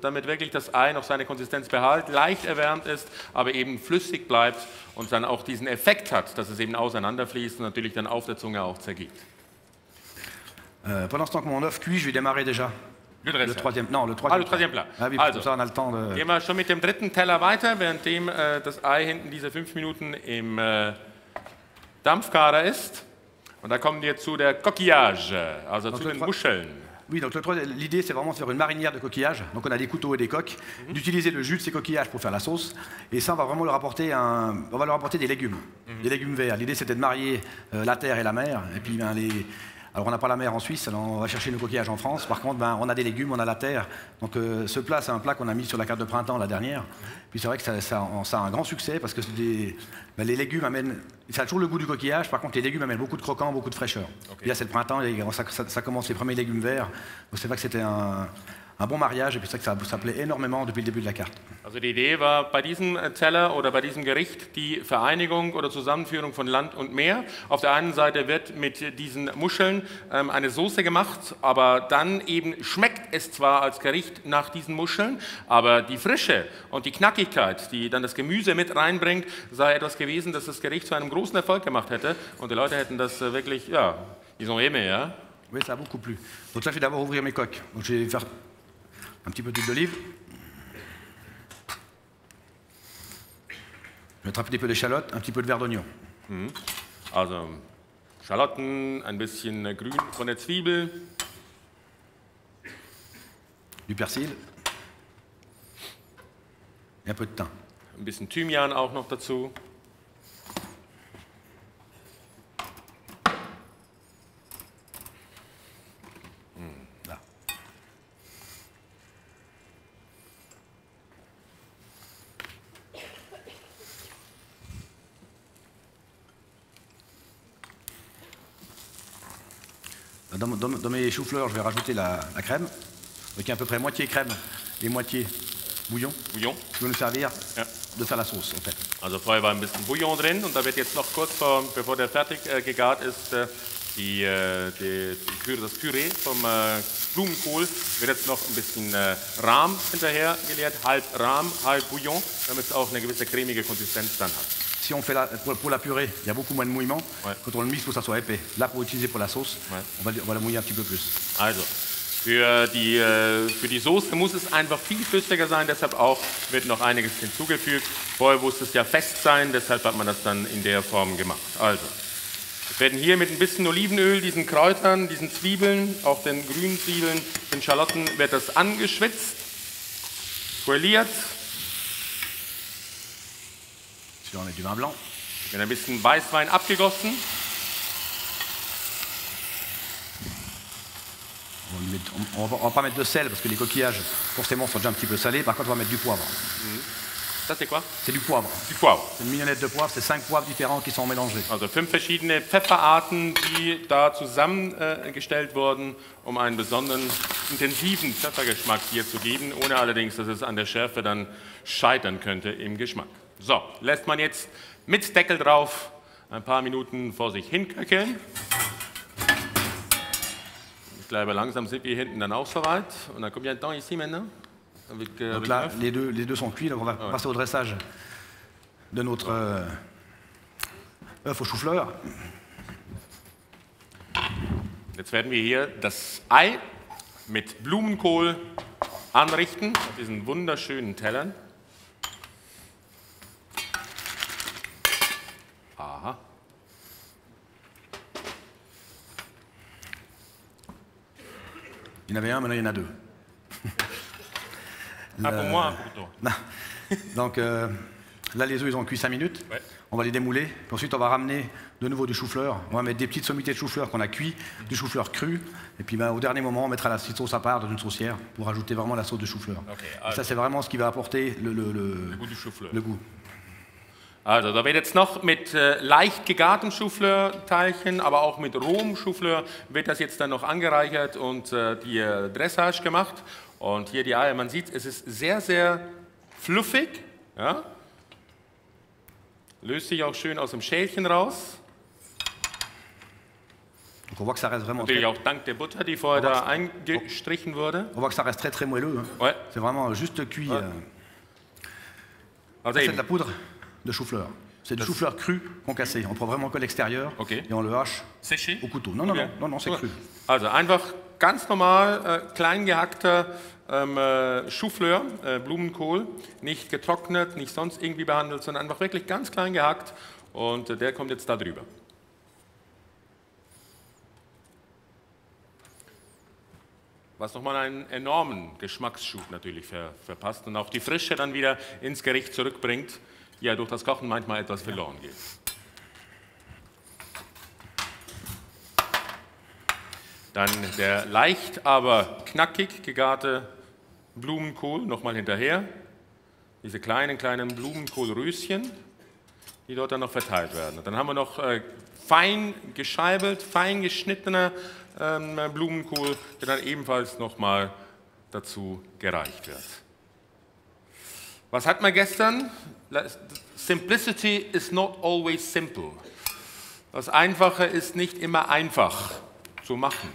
damit wirklich das Ei noch seine Konsistenz behält, leicht erwärmt ist, aber eben flüssig bleibt und dann auch diesen Effekt hat, dass es eben auseinanderfließt und natürlich dann auf der Zunge auch zergeht. Pendant ce temps que mon œuf cuit, je vais démarrer déjà. Le troisième plat. Ah oui, also, ça, on a le temps de... Gehen wir schon mit dem dritten Teller weiter, währenddem das Ei hinten diese 5 Minuten im Dampfgarer ist. Und da kommen wir zu der Coquillage, also zu den Muscheln. Oui, donc l'idée c'est vraiment de faire une marinière de coquillages. Donc on a des couteaux et des coques, d'utiliser le jus de ces coquillages pour faire la sauce. Et ça, on va vraiment leur apporter, on va leur apporter des légumes verts. L'idée c'était de marier la terre et la mer. Et puis alors on n'a pas la mer en Suisse, alors on va chercher nos coquillages en France. Par contre, on a des légumes, on a la terre. Donc ce plat, c'est un plat qu'on a mis sur la carte de printemps la dernière. Puis c'est vrai que ça a un grand succès parce que les légumes amènent, ça a toujours le goût du coquillage. Par contre, les légumes amènent beaucoup de croquants, beaucoup de fraîcheur. Okay. Puis là, c'est le printemps, ça commence les premiers légumes verts. Donc c'est vrai que c'était un bon mariage et puis c'est vrai que ça plaît énormément depuis le début de la carte. Also die Idee war bei diesem Teller oder bei diesem Gericht die Vereinigung oder Zusammenführung von Land und Meer. Auf der einen Seite wird mit diesen Muscheln eine Soße gemacht, aber dann eben schmeckt es zwar als Gericht nach diesen Muscheln, aber die Frische und die Knackigkeit, die dann das Gemüse mit reinbringt, sei etwas gewesen, das das Gericht zu einem großen Erfolg gemacht hätte und die Leute hätten das wirklich, ja, ils ont aimé, ja. Oui, ça a beaucoup plu. Donc là, je vais d'abord ouvrir mes coques. Donc je vais faire un petit peu d'huile d'olive. Je vais mettre un petit peu d'échalote, un petit peu de verre d'oignon. Also Schalotten, ein bisschen grün von der Zwiebel. Du persil. Et un peu de thym. Ein bisschen Thymian auch noch dazu. Là. Dans mes choux-fleurs, je vais rajouter la crème, donc à peu près moitié crème et moitié bouillon. Bouillon. Qui va nous servir de faire la sauce, en fait. Also vorher war ein bisschen Bouillon drin und da wird jetzt noch kurz bevor der fertig gegart ist, das Püree vom Blumenkohl wird jetzt noch ein bisschen Rahm hinterher geleert, halb Rahm, halb Bouillon, damit es auch eine gewisse cremige Konsistenz dann hat. Si on fait pour la purée, il y a beaucoup moins de mouillement. Ouais. Quand on le mixe, il faut que ça soit épais. Là, pour utiliser pour la sauce, ouais. on va la mouiller un petit peu plus. Also, für die Soße muss es einfach viel flüssiger sein, deshalb auch wird noch einiges hinzugefügt. Vorher musste es ja fest sein, deshalb hat man das dann in der Form gemacht. Also, wir werden hier mit ein bisschen Olivenöl, diesen Kräutern, diesen Zwiebeln, auch den grünen Zwiebeln, den Schalotten, wird das angeschwitzt, poêliert. Mit du vin blanc. Mit ein bisschen Weißwein abgegossen. On va pas mettre de sel parce que les coquillages forcément sont déjà un petit peu salés. Par contre, on va mettre du poivre. Ça c'est quoi? C'est du poivre. Du poivre. C'est une mignonnette de poivre, c'est 5 poivres différents qui sont mélangés. Also 5 verschiedene Pfefferarten, die da zusammengestellt wurden, um einen besonderen intensiven Pfeffergeschmack hier zu geben, ohne allerdings, dass es an der Schärfe dann scheitern könnte im Geschmack. So, lässt man jetzt mit Deckel drauf ein paar Minuten vor sich hinköcheln. Ich glaube, langsam sind wir hinten dann auch soweit. On a combien de temps ici maintenant? Donc là, les deux sont cuits, donc on va passer au dressage de notre œuf au chou-fleur. Jetzt werden wir hier das Ei mit Blumenkohl anrichten, auf diesen wunderschönen Tellern. Aha. Il y en avait un, maintenant il y en a deux. Ah, pour moi, plutôt. Donc là, les œufs, ils ont cuit 5 minutes. Ouais. On va les démouler. Puis ensuite, on va ramener de nouveau du chou-fleur. On va mettre des petites sommités de chou-fleur qu'on a cuit, du chou-fleur cru. Et puis au dernier moment, on mettra la petite sauce à part dans une saucière pour ajouter vraiment la sauce de chou-fleur. Okay, ça, c'est vraiment ce qui va apporter le goût du chou-fleur. Le goût. Also da wird jetzt noch mit leicht gegartem Chou-Fleur-Teilchen, aber auch mit rohem Chou-Fleur wird das jetzt dann noch angereichert und die Dressage gemacht. Und hier die Eier, man sieht, es ist sehr, sehr fluffig. Ja? Löst sich auch schön aus dem Schälchen raus. Donc on voit que ça reste vraiment natürlich auch dank der Butter, die vorher da eingestrichen wurde. On voit que ça reste très très moelleux. Hein. Ouais. C'est vraiment juste cuit. Ouais. Also c'est de la poudre de chou-fleur. C'est du chou-fleur cru concassé. On prend vraiment que l'extérieur et on le hache séché au couteau. Non, okay. non, c'est cru. Also einfach ganz normal klein gehackter Chou-Fleur, Blumenkohl, nicht getrocknet, nicht sonst irgendwie behandelt, sondern einfach wirklich ganz klein gehackt und der kommt jetzt da drüber. was nochmal einen enormen Geschmacksschub natürlich verpasst und auch die Frische dann wieder ins Gericht zurückbringt, die ja durch das Kochen manchmal etwas verloren geht. Dann der leicht, aber knackig gegarte Blumenkohl nochmal hinterher. Diese kleinen Blumenkohlröschen, die dort dann noch verteilt werden. Und dann haben wir noch fein gescheibelt, fein geschnittener Blumenkohl, der dann ebenfalls nochmal dazu gereicht wird. Was hat man gestern? Simplicity is not always simple. Das Einfache ist nicht immer einfach zu machen.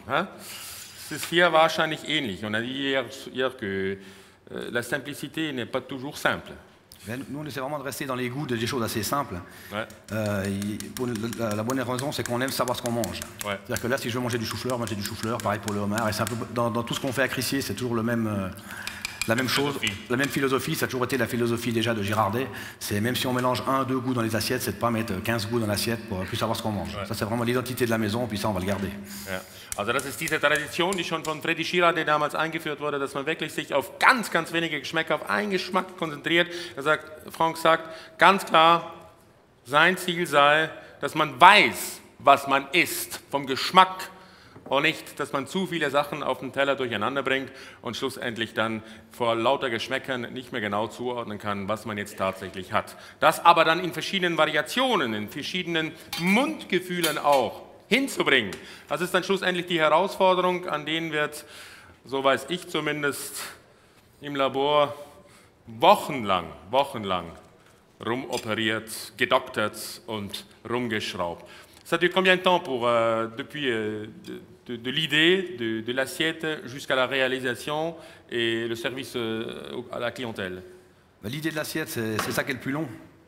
Es ist hier wahrscheinlich ähnlich. On a dit hier que la simplicité n'est pas toujours simple. Nous, on essaie vraiment de rester dans les goûts des choses assez simples. Ouais. Pour la bonne raison, c'est qu'on aime savoir ce qu'on mange. Ouais. C'est-à-dire que là, si je veux manger du chou-fleur, manger du chou-fleur, pareil pour le homard. Et c'est un peu, dans tout ce qu'on fait à Crissier, c'est toujours la même chose, la même philosophie. Ça a toujours été la philosophie déjà de Girardet. C'est même si on mélange 1-2 goûts dans les assiettes, c'est de ne pas mettre 15 goûts dans l'assiette pour plus savoir ce qu'on mange. Ouais. Ça, c'est vraiment l'identité de la maison, puis ça, on va le garder. Ja. Also das ist diese Tradition, die schon von Freddy Girardet damals eingeführt wurde, dass man wirklich sich auf ganz wenige Geschmäcker, auf einen Geschmack konzentriert. Franck sagt ganz klar, sein Ziel sei, dass man weiß, was man isst, vom Geschmack, und nicht, dass man zu viele Sachen auf den Teller durcheinander bringt und schlussendlich dann vor lauter Geschmäckern nicht mehr genau zuordnen kann, was man jetzt tatsächlich hat. Das aber dann in verschiedenen Variationen, in verschiedenen Mundgefühlen auch hinzubringen. Das ist dann schlussendlich die Herausforderung, an denen wird, so weiß ich zumindest, im Labor wochenlang rumoperiert, gedoktert und rumgeschraubt. Ça dure combien de temps depuis de l'idée, de l'assiette jusqu'à la réalisation et le service à la clientèle? L'idée de l'assiette, c'est ça qui est le plus long.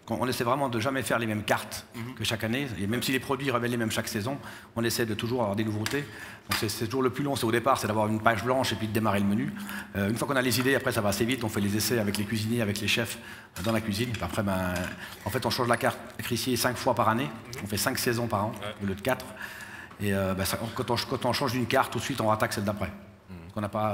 On essaie vraiment de jamais faire les mêmes cartes que chaque année, et même si les produits reviennent les mêmes chaque saison, on essaie de toujours avoir des nouveautés. Donc c'est toujours le plus long, c'est au départ, c'est d'avoir une page blanche et puis de démarrer le menu. Une fois qu'on a les idées, après ça va assez vite, on fait les essais avec les cuisiniers, avec les chefs dans la cuisine. Puis après, en fait, on change la carte Crissier 5 fois par année, on fait 5 saisons par an au lieu de 4. Et quand on change d'une carte, tout de suite on rattaque celle d'après. On n'a pas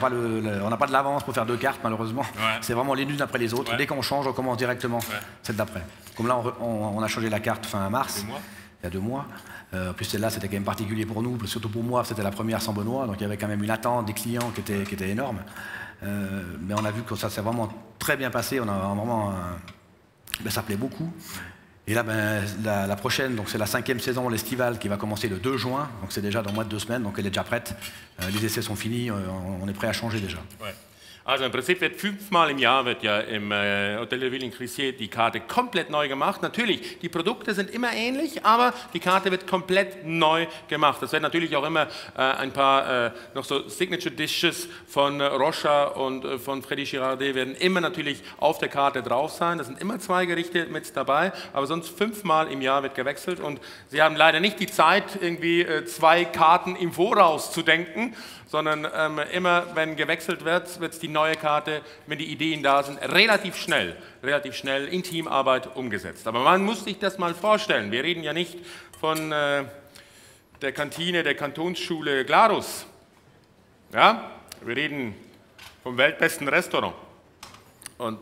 de l'avance pour faire 2 cartes, malheureusement. Ouais. C'est vraiment les unes après les autres. Ouais. Dès qu'on change, on commence directement celle d'après. Comme là, on a changé la carte fin mars, il y a 2 mois. En plus, celle-là, c'était quand même particulier pour nous, surtout pour moi, c'était la première sans Benoît, donc il y avait quand même une attente des clients qui était énorme. Mais on a vu que ça s'est vraiment très bien passé, ça plaît beaucoup. Et là, la prochaine, donc c'est la 5e saison, l'estivale, qui va commencer le 2 juin, donc c'est déjà dans moins de 2 semaines, donc elle est déjà prête. Les essais sont finis, on est prêt à changer déjà. Ouais. Also im Prinzip wird 5-mal im Jahr wird ja im Hotel de Ville in Crissier die Karte komplett neu gemacht. Natürlich, die Produkte sind immer ähnlich, aber die Karte wird komplett neu gemacht. Es werden natürlich auch immer ein paar noch so Signature Dishes von Rocha und von Freddy Girardet werden immer natürlich auf der Karte drauf sein. Das sind immer 2 Gerichte mit dabei, aber sonst 5-mal im Jahr wird gewechselt und Sie haben leider nicht die Zeit, irgendwie 2 Karten im Voraus zu denken, sondern immer, wenn gewechselt wird, wird die neue Karte, wenn die Ideen da sind, relativ schnell in Teamarbeit umgesetzt. Aber man muss sich das mal vorstellen. Wir reden ja nicht von der Kantine der Kantonsschule Glarus. Ja? Wir reden vom weltbesten Restaurant. Und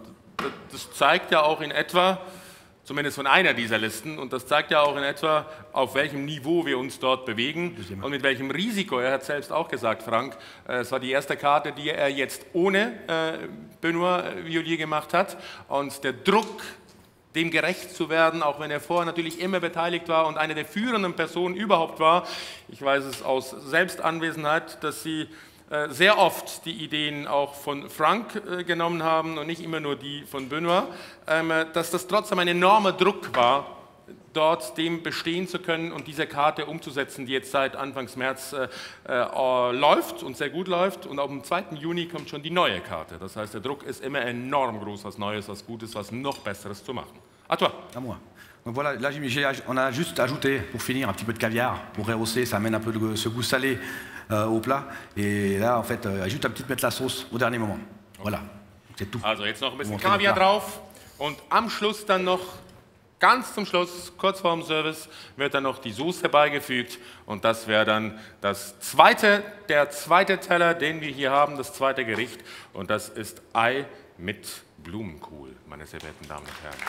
das zeigt ja auch in etwa, zumindest von einer dieser Listen, und das zeigt ja auch in etwa, auf welchem Niveau wir uns dort bewegen und mit welchem Risiko. Er hat selbst auch gesagt, Frank, es war die erste Karte, die er jetzt ohne Benoît Viollier gemacht hat, und der Druck, dem gerecht zu werden, auch wenn er vorher natürlich immer beteiligt war und eine der führenden Personen überhaupt war. Ich weiß es aus Selbstanwesenheit, dass sie sehr oft die Ideen auch von Frank genommen haben und nicht immer nur die von Benoît, dass das trotzdem ein enormer Druck war, dort dem bestehen zu können und diese Karte umzusetzen, die jetzt seit Anfangs März läuft und sehr gut läuft, und am 2. Juni kommt schon die neue Karte. Das heißt, der Druck ist immer enorm groß, was Neues, was Gutes, was noch Besseres zu machen. À toi. À moi. Donc voilà, là on a juste ajouté, pour finir, un petit peu de caviar, pour rehausser, ça amène un peu ce goût salé au plat. Et là, en fait, juste un petit peu mettre la sauce au dernier moment. Voilà, c'est tout. Also jetzt noch ein bisschen Kaviar drauf und am Schluss dann noch ganz zum Schluss, kurz vorm Service, wird dann noch die Soße beigefügt und das wäre dann der zweite Teller, den wir hier haben, das zweite Gericht und das ist Ei mit Blumenkohl, meine sehr verehrten Damen und Herren.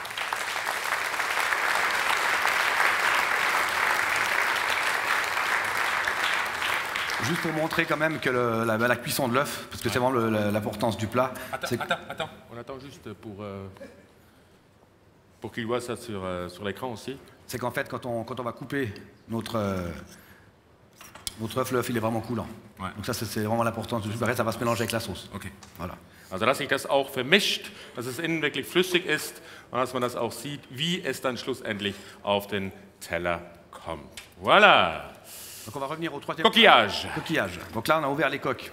Juste pour montrer quand même que la cuisson de l'œuf, parce que c'est vraiment l'importance du plat. Attends, on attend juste pour qu'il voit ça sur l'écran aussi. C'est qu'en fait, quand on va couper notre œuf, l'œuf il est vraiment coulant. Ouais. Donc ça c'est vraiment l'importance du plat, ça va se mélanger avec la sauce. Okay. Voilà. Also dass sich das auch vermischt, dass es innen wirklich flüssig ist und dass man das auch sieht, wie es dann schlussendlich auf den Teller kommt. Voilà. Donc on va revenir au troisième coquillage. Coquillage. Donc là on a ouvert les coques.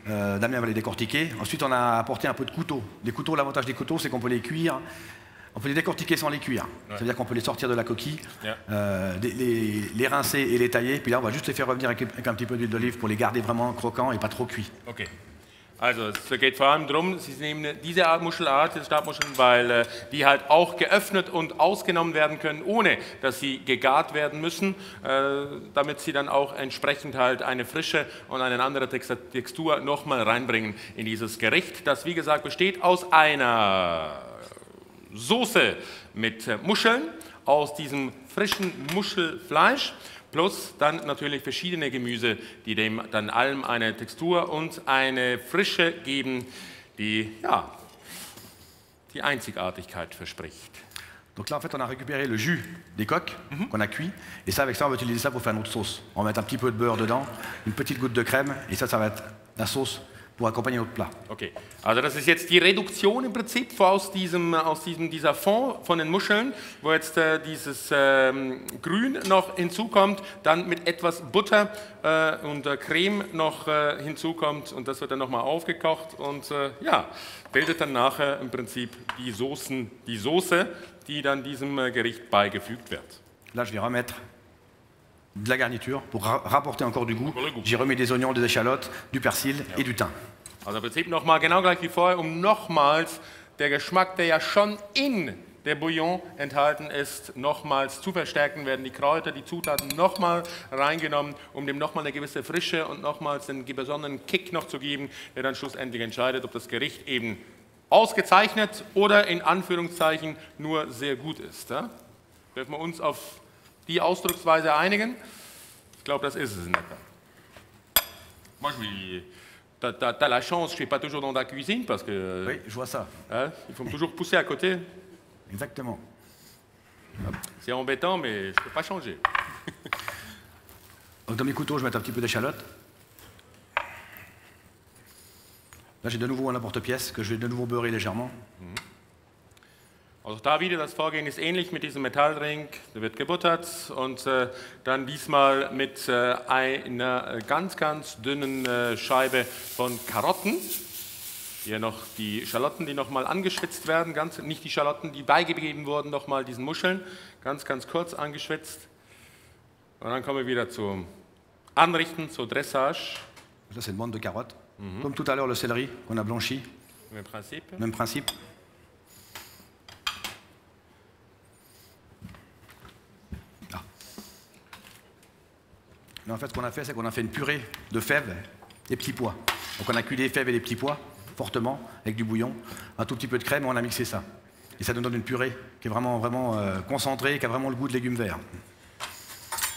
Damien va les décortiquer. Ensuite on a apporté un peu de couteau. Les couteaux, l'avantage des couteaux c'est qu'on peut les cuire. On peut les décortiquer sans les cuire. Ouais. C'est-à-dire qu'on peut les sortir de la coquille, les rincer et les tailler. Puis là on va juste les faire revenir avec un petit peu d'huile d'olive pour les garder vraiment croquants et pas trop cuits. Okay. Also es geht vor allem darum, Sie nehmen diese Muschelart, diese Stabmuscheln, weil die halt auch geöffnet und ausgenommen werden können, ohne dass sie gegart werden müssen, damit sie dann auch entsprechend halt eine frische und eine andere Textur nochmal reinbringen in dieses Gericht, das wie gesagt besteht aus einer Soße mit Muscheln, aus diesem frischen Muschelfleisch, plus dann natürlich verschiedene Gemüse, die dem dann allem eine Textur und eine Frische geben, die ja, die Einzigartigkeit verspricht. Donc là en fait on a récupéré le jus des coques qu'on a cuit et ça avec ça on va utiliser ça pour faire notre sauce. On va mettre un petit peu de beurre dedans, une petite goutte de crème et ça va être la sauce pour accompagner notre plat. Okay, also das ist jetzt die Reduktion im Prinzip aus dieser Fond von den Muscheln, wo jetzt dieses Grün noch hinzukommt, dann mit etwas Butter und Creme noch hinzukommt und das wird dann nochmal aufgekocht und ja, bildet dann nachher im Prinzip die Soße, die dann diesem Gericht beigefügt wird. Là je vais remettre de la garniture pour rapporter encore du goût. J'ai remis des oignons, des échalotes, du persil et du thym. Also im Prinzip nochmal genau gleich wie vorher, um nochmals der Geschmack, der ja schon in der Bouillon enthalten ist, nochmals zu verstärken, werden die Kräuter, die Zutaten nochmal reingenommen, um dem nochmal eine gewisse Frische und nochmals einen besonderen Kick noch zu geben, der dann schlussendlich entscheidet, ob das Gericht eben ausgezeichnet oder in Anführungszeichen nur sehr gut ist. Ja? Dürfen wir uns auf die Ausdrucksweise einigen? Ich glaube, das ist es in etwa. Moi, t'as la chance, je ne suis pas toujours dans la cuisine parce que... Oui, je vois ça. Il faut me toujours pousser à côté. Exactement. C'est embêtant, mais je ne peux pas changer. Donc dans mes couteaux, je vais mettre un petit peu d'échalote. Là, j'ai de nouveau un emporte-pièce que je vais de nouveau beurrer légèrement. Also da wieder das Vorgehen ist ähnlich mit diesem Metallring, der wird gebuttert und dann diesmal mit einer ganz, ganz dünnen Scheibe von Karotten. Hier noch die Schalotten, die nochmal angeschwitzt werden, nicht die Schalotten, die beigegeben wurden, nochmal diesen Muscheln, ganz, ganz kurz angeschwitzt. Und dann kommen wir wieder zum Anrichten, zur Dressage. Ça c'est une bande de carottes, comme tout à l'heure le céleri qu'on a blanchi. Même principe. Même principe. Mais en fait, ce qu'on a fait, c'est qu'on a fait une purée de fèves et petits pois. Donc on a cuit les fèves et les petits pois fortement avec du bouillon, un tout petit peu de crème et on a mixé ça. Et ça nous donne une purée qui est vraiment, vraiment concentrée, qui a vraiment le goût de légumes verts.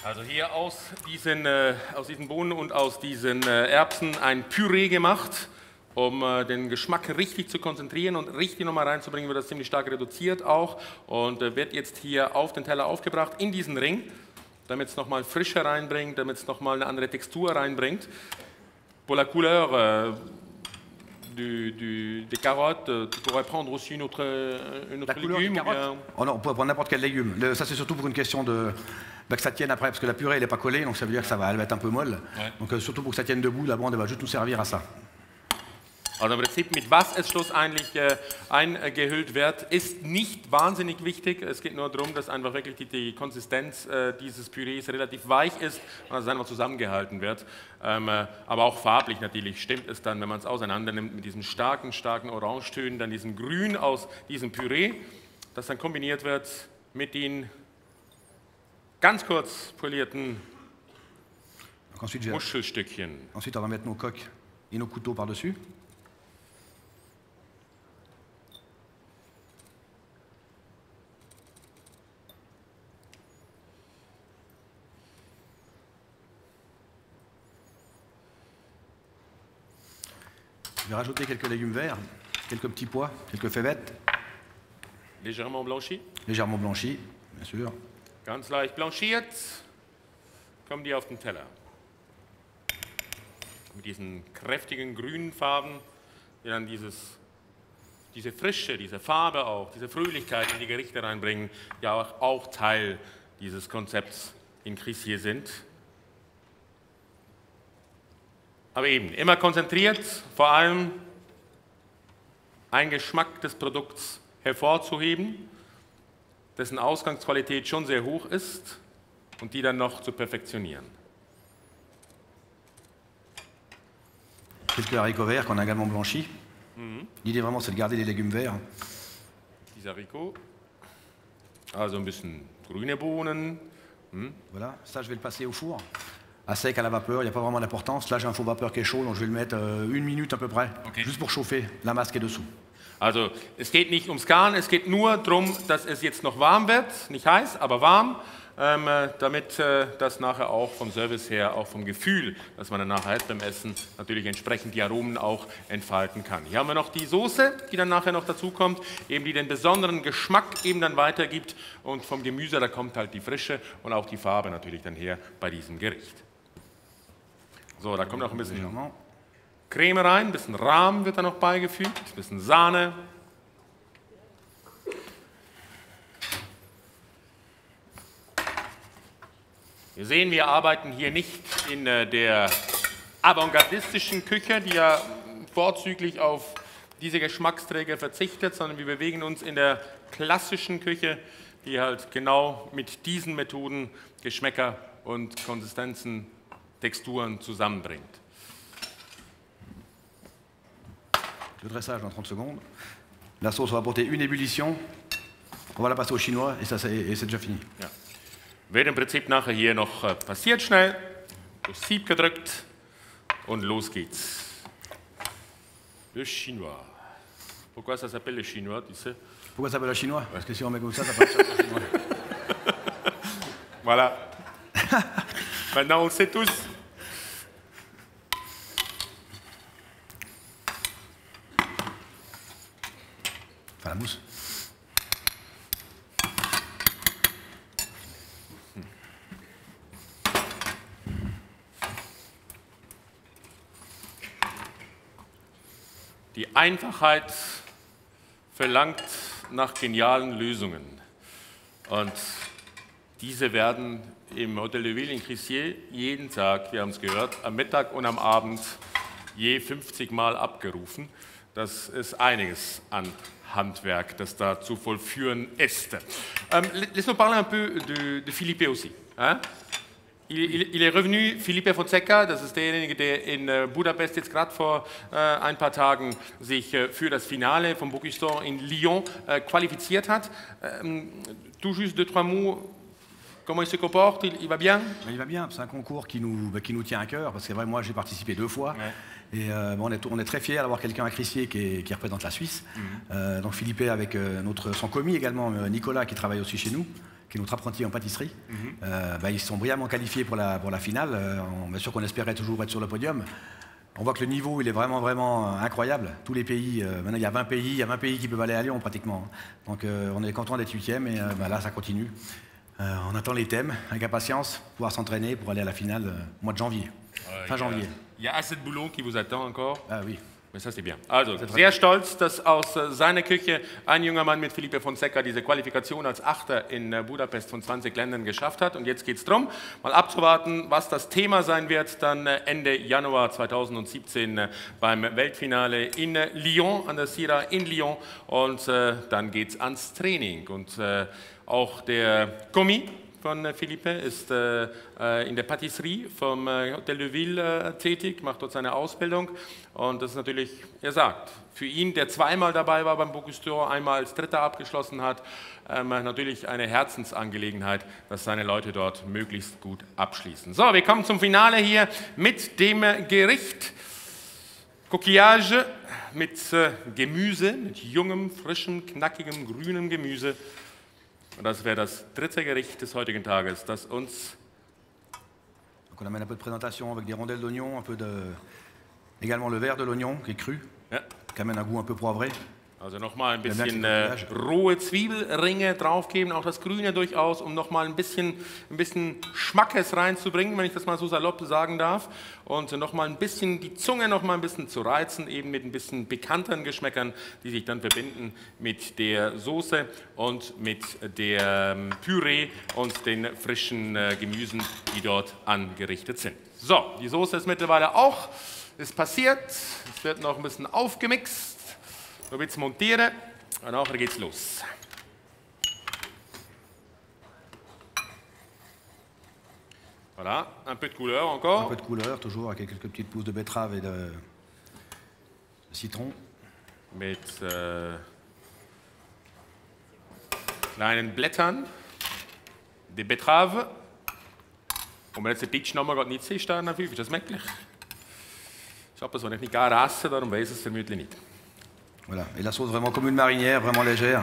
Also hier aus diesen Bohnen und aus diesen Erbsen ein Püree gemacht, um den Geschmack richtig zu konzentrieren und richtig nochmal reinzubringen, wird das ziemlich stark reduziert auch und wird jetzt hier auf den Teller aufgebracht in diesen Ring, damit es nochmal Frische reinbringt, damit es nochmal eine andere Textur reinbringt. Pour la couleur des carottes, tu pourrais prendre aussi une autre légume. Oh non, on peut prendre n'importe quel légume. Ça c'est surtout pour une question de que ça tienne après, parce que la purée elle n'est pas collée, donc ça veut dire que elle va être un peu molle. Ouais. Donc surtout pour que ça tienne debout, la bande elle va juste nous servir à ça. Also im Prinzip, mit was es schlussendlich eingehüllt wird, ist nicht wahnsinnig wichtig. Es geht nur darum, dass einfach wirklich die Konsistenz dieses Pürees relativ weich ist und dass es einfach zusammengehalten wird. Aber auch farblich natürlich stimmt es dann, wenn man es auseinander nimmt mit diesen starken Orangetönen, dann diesem Grün aus diesem Püree, das dann kombiniert wird mit den ganz kurz polierten Muschelstückchen. Ensuite, on va mettre nos coques et nos couteaux par-dessus. Je vais rajouter quelques légumes verts, quelques petits pois, quelques fèvettes. Légèrement blanchi. Légèrement blanchis, bien sûr. Ganz leicht blanchiert. Kommen die auf den Teller. Mit diesen kräftigen grünen Farben, die dann diese Frische, diese Farbe auch, diese Fröhlichkeit in die Gerichte reinbringen, ja auch Teil dieses Konzepts in Crissier sind. Aber eben, immer konzentriert, vor allem einen Geschmack des Produkts hervorzuheben, dessen Ausgangsqualität schon sehr hoch ist und die dann noch zu perfektionieren. Quelques haricots verts qu'on a également blanchis. L'idée vraiment, c'est de garder les légumes verts. Diese Haricots, also ein bisschen grüne Bohnen. Voilà, ça je vais le passer au four. À sec, à la vapeur, il n'y a pas vraiment d'importance. Là, j'ai un faux vapeur qui est chaud, donc je vais le mettre 1 minute à peu près, juste pour chauffer la masse qui est dessous. Also es geht nicht ums Garen, es geht nur darum, dass es jetzt noch warm wird, nicht heiß, aber warm, damit das nachher auch vom Service her, auch vom Gefühl, dass man dann nachher hat beim Essen, natürlich entsprechend die Aromen auch entfalten kann. Hier haben wir noch die Soße, die dann nachher noch dazu kommt, eben die den besonderen Geschmack eben dann weitergibt, und vom Gemüse, da kommt halt die Frische und auch die Farbe natürlich dann her bei diesem Gericht. So, da kommt noch ein bisschen Creme rein, ein bisschen Rahm wird da noch beigefügt, ein bisschen Sahne. Wir sehen, wir arbeiten hier nicht in der avantgardistischen Küche, die ja vorzüglich auf diese Geschmacksträger verzichtet, sondern wir bewegen uns in der klassischen Küche, die halt genau mit diesen Methoden Geschmäcker und Konsistenzen, Texturen zusammenbringt. Le dressage dans 30 secondes. La sauce va apporter une ébullition. On va la passer au chinois et c'est déjà fini. Ja. Wird im Prinzip nachher hier noch passiert schnell, durch Sieb gedrückt und los geht's. Le chinois. Pourquoi ça s'appelle le chinois, tu sais? Pourquoi ça s'appelle le chinois? Parce que si on met comme ça passe le chinois. Voilà. Maintenant on sait tous. Enfin la mousse. Die Einfachheit verlangt nach genialen Lösungen. Und diese werden im Hotel de Ville in Crissier jeden Tag, wir haben es gehört, am Mittag und am Abend je 50 Mal abgerufen. Das ist einiges an Handwerk, das da zu vollführen ist. Laisse-nous parler un peu de Felipe aussi. Hein? Il est revenu, Felipe Fonseca, das ist derjenige, der in Budapest jetzt gerade vor ein paar Tagen sich für das Finale vom Bocuse in Lyon qualifiziert hat. Tout juste 2-3 mots, comment il se comporte, il va bien? Il va bien, c'est un concours qui nous tient à cœur, parce que c'est vrai, moi j'ai participé 2 fois, ouais. Et on est très fiers d'avoir quelqu'un à Crissier qui représente la Suisse. Donc Philippe avec son commis également, Nicolas, qui travaille aussi chez nous, qui est notre apprenti en pâtisserie. Ils sont brillamment qualifiés pour la finale. Bien sûr qu'on espérait toujours être sur le podium. On voit que le niveau il est vraiment incroyable. Tous les pays, maintenant il y a 20 pays qui peuvent aller à Lyon pratiquement. Donc on est content d'être 8e et là ça continue. On attend les thèmes avec impatience, pouvoir s'entraîner pour aller à la finale au mois de janvier, fin janvier. Il y a assez de boulot qui vous attend encore. Ah oui. Mais ça c'est bien. Also, sehr stolz, dass aus seiner Küche ein junger Mann mit Felipe Fonseca diese Qualifikation als Achter in Budapest von 20 Ländern geschafft hat. Und jetzt geht es darum, mal abzuwarten, was das Thema sein wird, dann Ende Januar 2017 beim Weltfinale in Lyon, an der Syrah in Lyon. Und dann geht es ans Training. Und auch der Commis von Philippe, ist in der Patisserie vom Hotel de Ville tätig, macht dort seine Ausbildung. Und das ist natürlich, er sagt, für ihn, der zweimal dabei war beim Bocuse d'Or, einmal als Dritter abgeschlossen hat, natürlich eine Herzensangelegenheit, dass seine Leute dort möglichst gut abschließen. So, wir kommen zum Finale hier mit dem Gericht. Coquillage mit Gemüse, mit jungem, frischem, knackigem, grünem Gemüse. Und das wäre das dritte Gericht des heutigen Tages, das uns... Donc on amène un peu de présentation avec des rondelles d'oignon, également le vert de l'oignon qui est cru, ja, qui amène un goût un peu poivré. Also nochmal ein bisschen rohe Zwiebelringe draufgeben, auch das Grüne durchaus, um nochmal ein bisschen Schmackes reinzubringen, wenn ich das mal so salopp sagen darf. Und nochmal ein bisschen die Zunge nochmal ein bisschen zu reizen, eben mit ein bisschen bekannteren Geschmäckern, die sich dann verbinden mit der Soße und mit der Püree und den frischen Gemüsen, die dort angerichtet sind. So, die Soße ist mittlerweile auch, ist passiert, es wird noch ein bisschen aufgemixt. Noch ein bisschen montieren und nachher geht's los. Voilà, un peu de couleur encore. Un peu de couleur, toujours avec quelques petites pousses de betterave et de citron. Mit kleinen Blättern, die Betrave. Und wenn jetzt der Pitch nochmal nicht siehst, dann ist das möglich. Ich habe das, was ich nicht gerne esse, darum weiß es vermutlich nicht. Voilà, et la sauce vraiment comme une marinière, vraiment légère.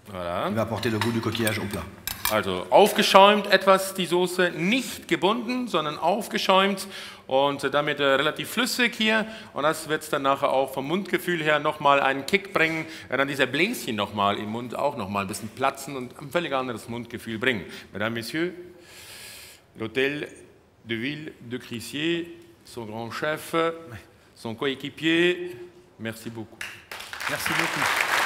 Voilà. Die va apporter le goût du coquillage au plat. Also aufgeschäumt etwas die Soße, nicht gebunden, sondern aufgeschäumt und damit relativ flüssig hier. Und das wird es dann nachher auch vom Mundgefühl her nochmal einen Kick bringen, dann dieser Bläschen nochmal im Mund auch nochmal ein bisschen platzen und ein völlig anderes Mundgefühl bringen. Mesdames, Messieurs, l'Hôtel de Ville de Crissier, son grand chef, son coéquipier, merci beaucoup. Merci beaucoup.